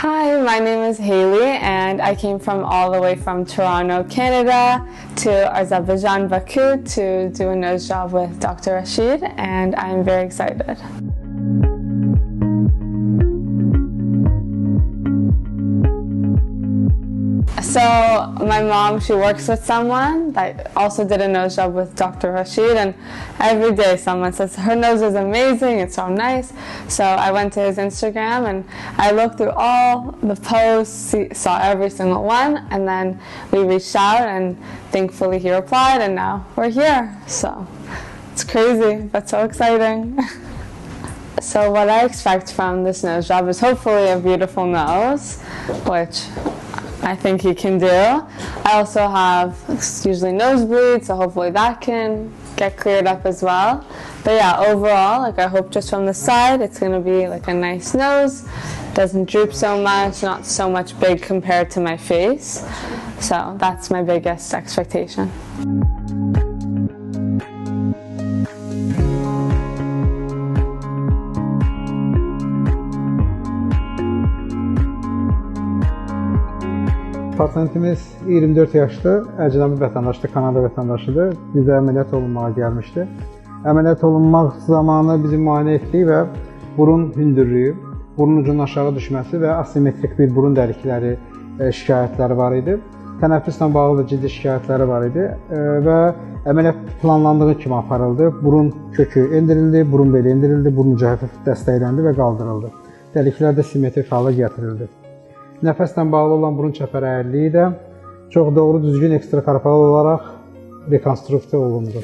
Hi, my name is Haley and I came from all the way from Toronto, Canada to Azerbaijan, Baku to do a nose job with Dr. Rashid, and I'm very excited. So my mom, she works with someone that also did a nose job with Dr. Rashid, and every day someone says her nose is amazing, it's so nice. So I went to his Instagram and I looked through all the posts, saw every single one, and then we reached out and thankfully he replied, and now we're here. So it's crazy but so exciting. So what I expect from this nose job is hopefully a beautiful nose, which I think he can do. I also have usually nosebleeds, so hopefully that can get cleared up as well. But yeah, overall, I hope just from the side, it's gonna be a nice nose. Doesn't droop so much, not so much big compared to my face. So that's my biggest expectation. Pasiyentimiz 24 yaşlı, əcnəbi vətəndaşdır, Kanada vətəndaşıdır. Bizə əməliyyat olunmağa gəlmişdi. Əməliyyat olunmaq zamanı bizi müayinə etdik və burun hündürlüyü, burun ucunun aşağı düşməsi və asimetrik bir burun dəlikləri şikayətləri var idi. Tənəffüslə bağlı da ciddi şikayətləri var idi və əməliyyat planlandığı kimi aparıldı. Burun kökü endirildi, burun beli endirildi, burun ucu hafif dəstəkləndi və qaldırıldı. Dəliklər də simmetrik hala gətirildi. Nəfəslə bağlı olan burun çəpər əyirliyi də çox doğru düzgün ekstrakorporal olaraq rekonstruksiya olundu.